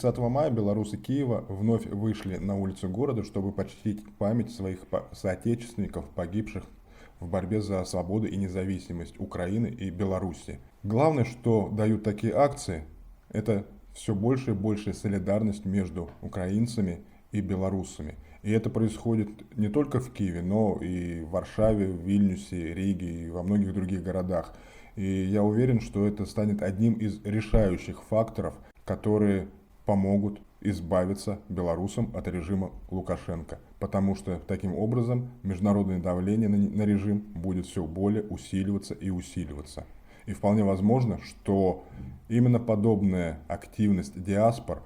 30 мая белорусы Киева вновь вышли на улицу города, чтобы почтить память своих соотечественников, погибших в борьбе за свободу и независимость Украины и Беларуси. Главное, что дают такие акции, это все больше и больше солидарность между украинцами и белорусами. И это происходит не только в Киеве, но и в Варшаве, в Вильнюсе, Риге и во многих других городах. И я уверен, что это станет одним из решающих факторов, которые помогут избавиться белорусам от режима Лукашенко. Потому что таким образом международное давление на режим будет все более усиливаться и усиливаться. И вполне возможно, что именно подобная активность диаспор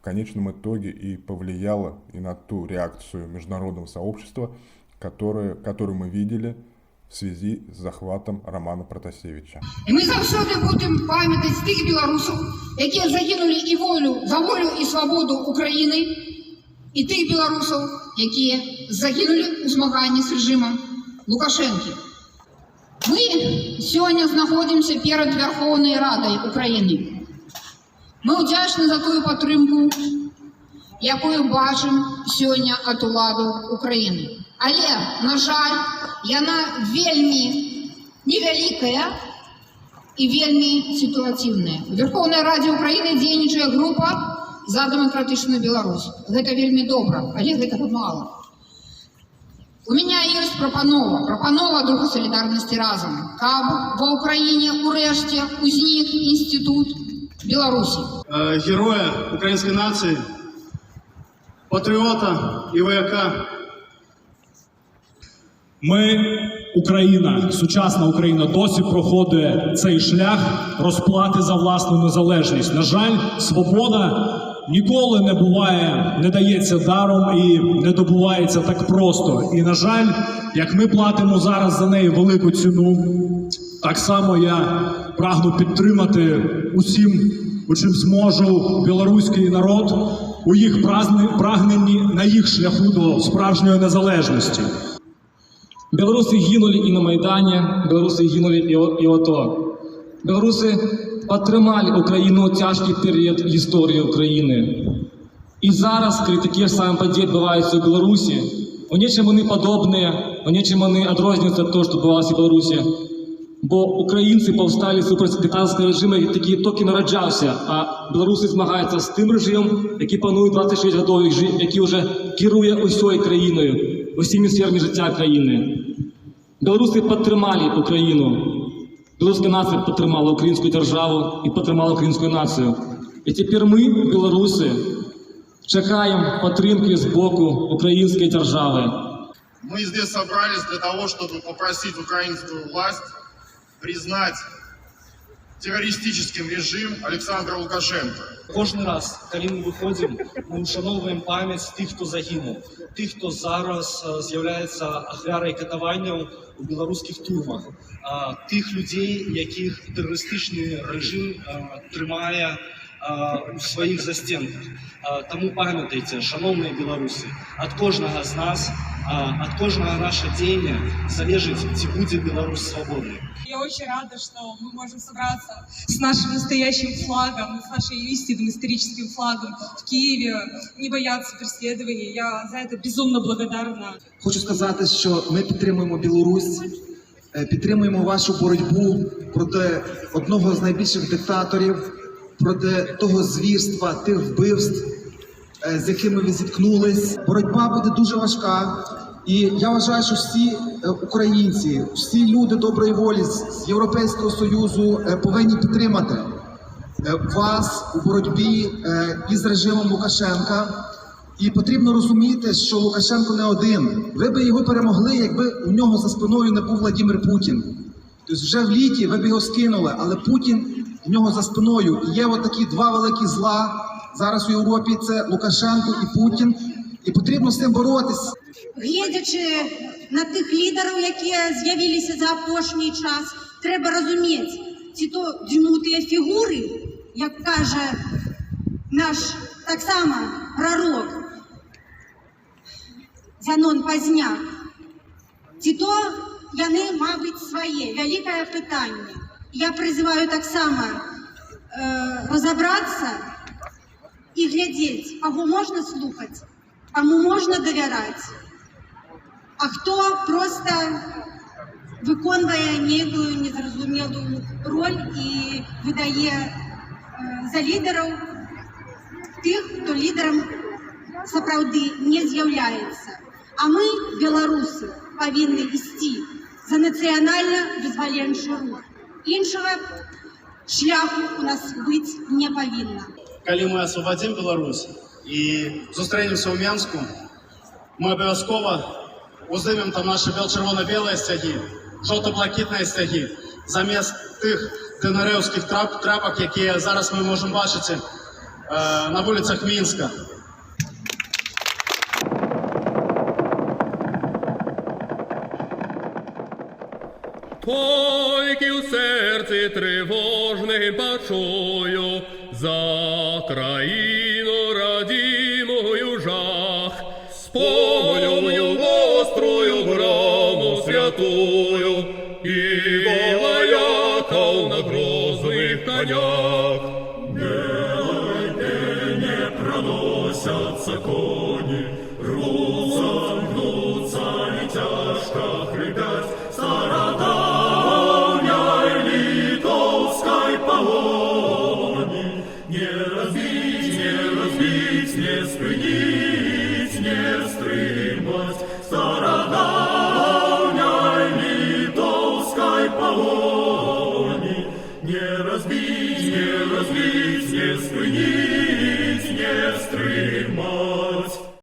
в конечном итоге и повлияла и на ту реакцию международного сообщества, которую мы видели в связи з захватом Романа Протасевича. І ми завжди будемо пам'ятати тих білорусів, які загинули за волю і свободу України, і тих білорусів, які загинули у змаганні з режимом Лукашенки. Ми сьогодні знаходимося перед Верховною Радою України. Ми вдячні за ту підтримку, яку бачимо сьогодні від влади України. Але, на жаль, яна вельмі невеликая і вельмі ситуативная. У Верховнай Радзе Украіны дзейнічае група за дэмакратычную Беларусь. Гэта вельмі добра, але гэтага мала. У меня ёсць прапанова Духа Солідарнасці разам, каб ва Ўкраіне урэшце узнік інстытут Беларусі. Героя української нації, патріота і вояка. Ми, Україна, сучасна Україна, досі проходить цей шлях розплати за власну незалежність. На жаль, свобода ніколи не буває, не дається даром і не добувається так просто. І, на жаль, як ми платимо зараз за неї велику ціну, так само я прагну підтримати усім, у чим зможу, білоруський народ у їх прагненні на їх шляху до справжньої незалежності. Белорусы гинули и на Майдане, белорусы гинули и АТО. Белорусы підтримали Україну у тяжкий період історії України. І зараз, коли такі ж самі події відбуваються в Білорусі, у нечем вони подобні, у нечем вони відрізняються від того, що відбувалося в Білорусі. Бо українці повстали супроти диктаторського режиму, який тільки народжався, а білоруси змагаються з тим режимом, який панує 26 років, який вже керує усією країною, усіми сферами життя країни. Білоруси підтримали Україну. Білоруська нація підтримала українську державу і підтримала українську націю. І тепер ми, білоруси, чекаємо підтримки з боку української держави. Мы здесь собрались для того, чтобы попросить украинскую власть признать террористическим режим Олександра Лукашенка. Кожен раз, коли ми виходимо, ми вшановуємо пам'ять тих, хто загинув, тих, хто зараз з'являється ахвярою катувань у білоруських тюрмах, тих людей, яких терористичний режим тримає у своїх застінках. Тому пам'ятайте, шановні білоруси, від кожного з нас, від кожного нашого дня залежить, чи буде Білорусь свободною. Я очень рада, что мы можем собраться с нашим настоящим флагом, с нашим истинным историческим флагом в Киеве, не бояться преследований. Я за это безумно благодарна. Хочу сказати, що ми підтримуємо Білорусь, підтримуємо вашу боротьбу проти одного з найбільших диктаторів, проти того звірства, тих вбивств, з якими ви зіткнулись. Боротьба буде дуже важка. І я вважаю, що всі українці, всі люди доброї волі з Європейського Союзу повинні підтримати вас у боротьбі із режимом Лукашенка. І потрібно розуміти, що Лукашенко не один. Ви б його перемогли, якби у нього за спиною не був Владимир Путін. Тобто вже в літі ви б його скинули, але Путін в нього за спиною. І є отакі два великі зла зараз у Європі – це Лукашенко і Путін. І потрібно з цим боротися. Глядячи на тих лідерів, які з'явилися за останній час, треба розуміти, ці то дмуті фігури, як каже наш так само пророк Зянон Пазняк, ці то яны, мабуть, своє. Велике питання. Я призиваю так само розібратися і глядзець, каго можна слухаць, каму можна давяраць, а хто проста выконвае нейкую незразумелую роль і выдае за лідараў тых, хто лідарам сапраўды не з'яўляецца. А мы, беларусы, павінны ісці за нацыянальна-вызваленчы рух. Іншага шляху у нас быць не павінна. Калі мы освободим Беларусь і зустрінемося ў Менску, мы абавязкова уздымем там наши червоно-белые стяги, жовто-блакитные стяги, замест тих ДНРівських трапок, які зараз ми можемо бачити на вулицях Мінська. Тільки у серці тривожним почую за країну радімою жах. Спомню острую браму святую і вояков на грозних конях. Не проносятся кони, рвутся, гнутся, и тяжко хрипят стародавней литовской погони. Не разбить, не спынить, не стримать